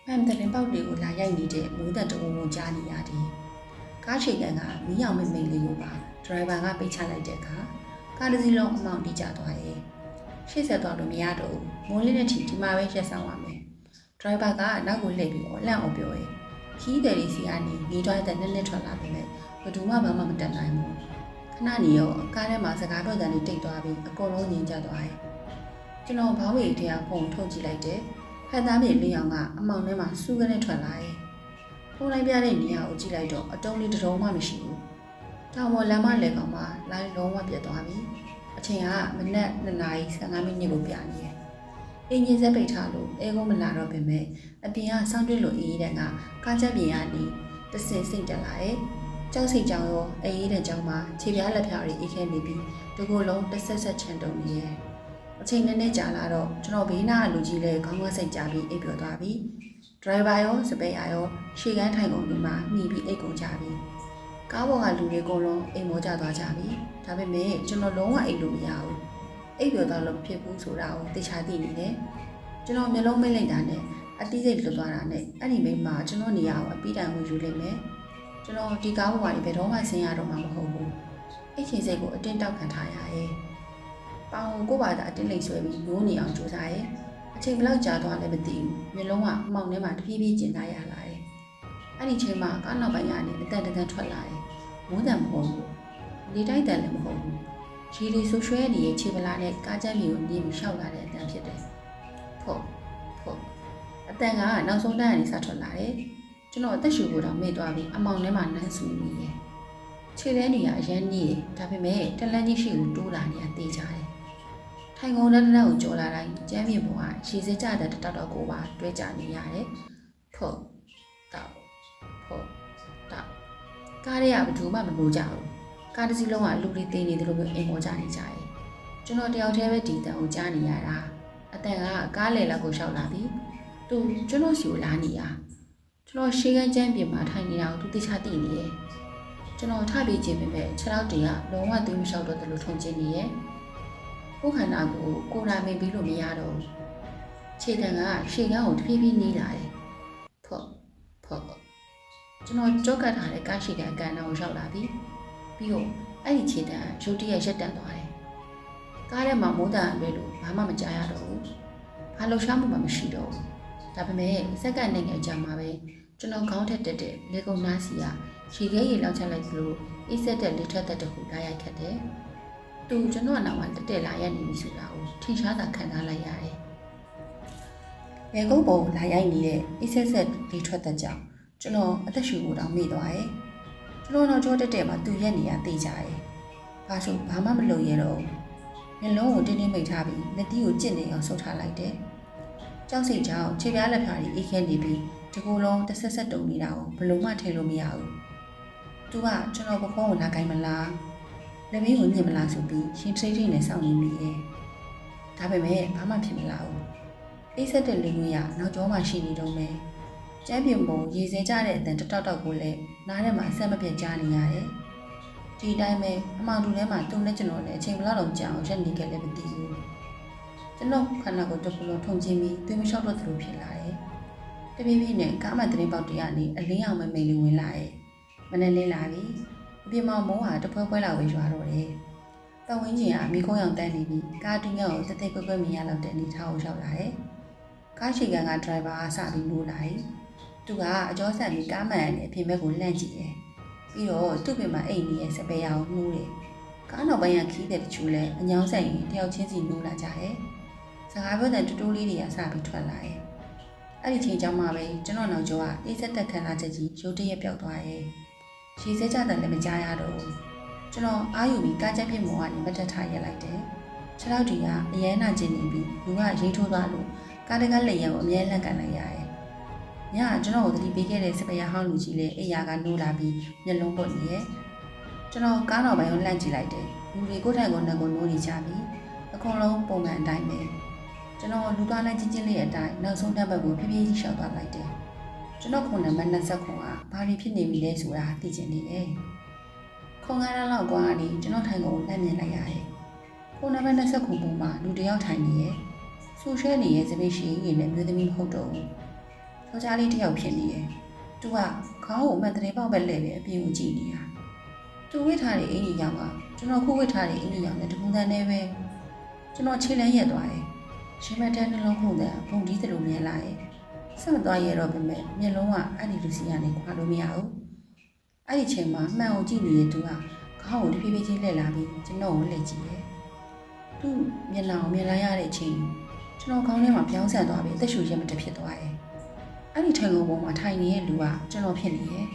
မှန်တယ်ပေါက်တွေကိုလာရိုက်နေတဲ့မိုးသက်တဝုံဝုံကြားနေရတယ်။ကားချိန်ကန်ကမီးရောင်မိတ်မိတ်လေးကိုပါဒရိုင်ဘာကပိတ်ချလိုက်တဲ့အခါကားတစ်စီးလုံးအမောင်တိကျသွားရဲ့။ရှေ့ဆက်သွားလို့မရတော့ဘူး။မိုးလေးနဲ့ထိဒီမှာပဲရက်ဆောင်ရမယ်။ဒရိုင်ဘာကနောက်ကိုလှည့်ပြီးလန့်အောင်ပြောရဲ့။ခီးတယ်လေးစီကနေနေတွိုင်းတဲ့နဲ့ထွက်လာပြီမဲ့ဘယ်သူမှဘာမှမတတ်နိုင်ဘူး။ခဏနေရောကားထဲမှာစကားပြောတဲ့လေးတိတ်သွားပြီးအကုန်လုံးငြင်းကြသွားရဲ့။ကျွန်တော်ဘောင်းဝေထဲကပုံထုတ်ကြည့်လိုက်တယ်။ဖန်သားမြေလေးအောင်ကအမောင်ထဲမှာစူးကနေထွက်လာရဲ့။ဖုန်းလိုက်ပြတဲ့နေရာကိုကြည့်လိုက်တော့အတုံးလေးတစ်တုံးမှမရှိဘူး။တောင်ပေါ်လမ်းမလေကောင်မှာလိုင်းလုံးဝပြတ်သွားပြီ။အချိန်ကမနက်2:15မိနစ်ကိုပြနေရဲ့။အင်းကြီးစက်ပိတ်ထားလို့အဲကုန်းမလာတော့ပြင်မဲ့အပြင်ကစောင်းတွင်းလိုအေးတဲ့ကကားချက်ပြင်ကနေတဆင်စိတ်တက်လာရဲ့။ကြောက်စိတ်ကြောင်ရောအေးတဲ့ကြောင်မှာခြေပြားလက်ဖြားတွေအေးခဲနေပြီးတကူလုံးတစ်ဆက်ဆက်ချန်တုံနေရဲ့။အချိန်နဲ့ကြာလာတော့ကျွန်တော်ဘေးနားလူကြီးလည်းခေါင်းဝက်စိတ်ကြပြီးအိပ်ပျော်သွားပြီ။ဒရိုင်ဘာရောစပယ်ယာရောရှေ့ကန်းထိုင်ကုန်ဒီမှာမှီပြီးအိတ်ကုန်ကြပြီ။ကားပေါ်ကလူတွေအကုန်လုံးအိမ်မောကြသွားကြပြီ။ဒါပေမဲ့ကျွန်တော်လုံးဝအိတ်လို့မရဘူး။အိပ်ပျော်သွားလို့ဖြစ်ဘူးဆိုတာကိုသိချာသိနေတယ်။ကျွန်တော်မျက်လုံးမိတ်လိုက်တာနဲ့အတိစိတ်လွတ်သွားတာနဲ့အဲ့ဒီမိန်းမကျွန်တော်နေရာကိုအပီးတိုင်ဝင်ယူလိုက်မယ်။ကျွန်တော်ဒီကားပေါ်ကနေဘယ်တော့မှဆင်းရတော့မှာမဟုတ်ဘူး။အဲ့ချိန်စိတ်ကိုအတင်းတောက်ခံထားရရဲ့။ပေါင်ကိုဘာသာအတင်းလိမ်ဆွဲပြီးနိုးနေအောင်ကြိုးစားရဲ့။အချိန်ဘယ်လောက်ကြာသွားလဲမသိဘူး။မျက်လုံးကမှောင်ထဲမှာတဖြည်းဖြည်းကျင်သားရလာတယ်။အဲ့ဒီချိန်မှာကားနောက်ပိုင်းကနေအတန်တန်ထွက်လာတယ်။မိုးတံမဟုတ်ဘူး။လေတိုက်တန်လည်းမဟုတ်ဘူး။ရီလီဆူရွှဲနေတဲ့ခြေပလားနဲ့ကားချမ်းမြေကိုနေပြီးရှောက်လာတဲ့အတန်ဖြစ်တယ်။ဖို့အတန်ကနောက်ဆုံးတန်းကနေစထွက်လာတယ်။ကျွန်တော်အသက်ရှူဖို့တော့မေ့သွားပြီးအမောင်ထဲမှာနန်းဆူနေတယ်။ခြေထဲနေရအရန်နေတယ်။ဒါပေမဲ့တလန်းကြီးရှိကိုတိုးလာနေတာသိကြတယ်။ထိုင်ကုန်တဲ့ကိုကြော်လာတိုင်းကျမ်းမြေပေါ်ကရေစကြတဲ့တောက်ကိုပါတွဲကြနေရတယ်။ဖို့တောက်ကားတွေကဘယ်သူမှမလို့ကြဘူး။ကားတစ်စီးလုံးကလူတွေတင်းနေတယ်လို့မျိုးအိမ်ပေါ်ကြနေကြတယ်။ကျွန်တော်တယောက်တည်းပဲဒီတန်ကိုကြားနေရတာ။အတန်ကကားလေလောက်ကိုရှောက်လာပြီးသူကျွန်တော်စီကိုလာနေရကျွန်တော်ရှေးကန်းကျမ်းပြင်မှာထိုင်နေတာကိုသူသိချသိနေရဲ့ကျွန်တော်ထပြေးခြင်းပဲခြေထောက်တွေကလုံးဝသွေးမလျှောက်တော့တယ်လို့ထုံကျင်းနေရဲ့ကိုခန္ဓာကိုနာမင်ပြီးလို့မရတော့ခြေတံကရှေးကန်းကိုတဖြည်းဖြည်းနေလာတယ်ဖို့ကျွန်တော်ကြောက်ကထားတဲ့ကားရှိတဲ့အကန်တော်ကိုရောက်လာပြီးတော့အဲ့ဒီခြေတံရုတ်တရက်ရက်တန့်သွားတယ်ကားထဲမှာမိုးတံပဲလို့ဘာမှမကြားရတော့ဘူးဘာလှုပ်ရှားမှုမှမရှိတော့ဘူးဒါပေမဲ့စက္ကန့်နဲ့ငယ်ကြာမှာပဲကျွန်တော်ခေါင်းထက်တက်တဲ့လေကုန်နားစီကရေခဲရေလောက်ချလိုက်သလိုအိစက်တဲ့လေထွက်သက်တခုလာရိုက်ခတ်တယ်။သူကျွန်တော်နောက်မှာတက်တက်လာရနေပြီဆိုတာကိုထင်ရှားတာခံစားလိုက်ရတယ်။လေကုန်ပုံလာရိုက်နေတဲ့အိစက်ဆက်လေထွက်သက်ကြောင့်ကျွန်တော်အသက်ရှူဖို့တောင်မေ့သွားရဲ့။ကျွန်တော်တော့ကြောတက်တက်မှာသူရက်နေရသိကြရဲ့။ဘာလို့ဘာမှမလုပ်ရတော့မျက်လုံးကိုတင်းတင်းမိတ်ထားပြီးလက်တီးကိုကျင့်နေအောင်ဆုပ်ထားလိုက်တယ်။ကြောက်စိတ်ကြောင့်ခြေပြားလက်ဖြားတွေအေးခဲနေပြီးဒီကိုယ်လုံးတစ်ဆက်ဆက်တုံနေတာကိုဘလို့မှထင်လို့မရဘူး။ "तू ကကျွန်တော်ပခုံးကိုလာကိုင်းမလား။လက်မေးကိုညင်မလားဆိုပြီးရှင်ထိတ်ထိတ်နဲ့စောင့်နေမိရဲ့။ဒါပေမဲ့ဘာမှဖြစ်မလာဘူး။အေးဆက်တဲ့လင်းဝင်ရနောက်ကျောမှာရှိနေတော့မယ်။ကျမ်းပြင်ပုံရေစဲကြတဲ့အတန်တောက်ကိုလည်းနားထဲမှာဆက်မပြတ်ကြားနေရတယ်။ဒီတိုင်းပဲအမောင်တူထဲမှာသူနဲ့ကျွန်တော်နဲ့အချိန်ဘလောက်တော့ကြာအောင်ရက်နေခဲ့လည်းမသိဘူး။ကျွန်တော်ခန္ဓာကိုယ်တစ်ခုလုံးထုံချင်းပြီးသွေးမလျှောက်တော့သလိုဖြစ်လာတယ်။တပြေးပြေးနဲ့ကားမှန်တဲ့ပေါက်တရားနေအလင်းအောင်မိန်လေးဝင်လာရဲ့။မနဲ့လေးလာပြီ။အပြင်မှာမိုးဟာတဖွဲဖွဲလာဝေရွာတော့တယ်။ပတ်ဝန်းကျင်ကမိခိုးရောင်တန်းနေပြီးကားတင်းရောက်တက်တက်ကွက်ကွက်မြင်ရတော့တဲ့အနေထားကိုရောက်လာတယ်။ကားရှိကန်ကဒရိုင်ဘာကစပြီးနိုးလာတယ်။သူကအကျောဆက်ပြီးကားမှန်နဲ့အပြင်ဘက်ကိုလှန့်ကြည့်တယ်။ပြီးတော့သူ့ပြင်မှာအိမ်နေရဲ့စပယ်ယာကိုနှိုးတယ်။ကားနောက်ပိုင်းကခီးတဲ့တချို့လဲအညောင်းဆိုင်ရင်တယောက်ချင်းစီနိုးလာကြတယ်။စကားပြောတဲ့တူတူလေးတွေကစပြီးထွက်လာရဲ့။အဲ့ဒီချိန်ကြောင်းမှာပဲကျွန်တော်နောက်ကျောကအေးဆက်တက်ခံလာချက်ကြီးရုတ်တရက်ပျောက်သွားရဲ့။ရှည်စဲကြတယ်လည်းမကြားရတော့ဘူး။ကျွန်တော်အားယူပြီးကားချက်ပြစ်မောကနေမတက်ထားရက်လိုက်တယ်။ခြေထောက်တွေကအရန်နာကျင်နေပြီးလူကရိတ်ထိုးသွားလို့ကားတကားလက်ရံကိုအမြဲလန့်ကန်လိုက်ရရဲ့။ညကကျွန်တော်ကိုသတိပေးခဲ့တဲ့စပယ်ယာဟောင်းလူကြီးလည်းအိယာကနိုးလာပြီးမျက်လုံးပုတ်နေရဲ့။ကျွန်တော်ကားနောက်ပိုင်းကိုလှန့်ကြည့်လိုက်တယ်။လူတွေကိုယ်ထိုင်ကိုနှက်ကိုနိုးနေကြပြီ။အကုန်လုံးပုံမှန်အတိုင်းပဲ။ကျွန်တော်လူကားလိုက်ချင်းချင်းလေးအတိုင်းနောက်ဆုံးတက်ဘက်ကိုဖြည်းဖြည်းရှောက်သွားလိုက်တယ်။ကျွန်တော်ခုနံပါတ်29ကဘာတွေဖြစ်နေပြီလဲဆိုတာသိချင်နေတယ်။ခုံကားလောက်ကွာနေကျွန်တော်ထိုင်ကုန်လက်မြင်လိုက်ရတယ်။ခုနံပါတ်29ပုံမှာလူတယောက်ထိုင်နေရဲ့။ဆူရှဲနေရဲ့စပင်းရှိရင်လည်းမျိုးသမီးမဟုတ်တော့ဘူး။ ယောက်ျားလေးတစ်ယောက်ဖြစ်နေတယ်သူကခေါင်းကိုမှန်တဲ့ပေါက်ပဲလဲပဲအပြင်ကိုကြည့်နေတာသူဝစ်ထားတဲ့အင်ကြီးရောင်ကကျွန်တော်ခုဝစ်ထားတဲ့အင်ကြီးရောင်နဲ့တပုံစံနဲ့ပဲကျွန်တော်ခြေလမ်းရက်သွားတယ်ရှင်မတန်းနှလုံးခုန်တဲ့ဘုံကြီးသလိုမြင်လာတယ်ဆက်မသွားရတော့ပဲမျက်လုံးကအဲ့ဒီလူစီကနေခွာလို့မရဘူးအဲ့ဒီချိန်မှာမှန်ကိုကြည့်နေတဲ့သူကခေါင်းကိုတဖြည်းဖြည်းချင်းလှည့်လာပြီးကျွန်တော်ကိုလှည့်ကြည့်တယ်သူ့မျက်နှာကိုမြင်လိုက်ရတဲ့အချိန်ကျွန်တော်ခေါင်းထဲမှာပြောင်းဆန်သွားပြီးအသက်ရှူရမတဖြစ်သွားတယ်အဲ့ဒီထိုင်ကုန်ပေါ်မှာထိုင်နေတဲ့လူကကျွန်တော်ဖြစ်နေတယ်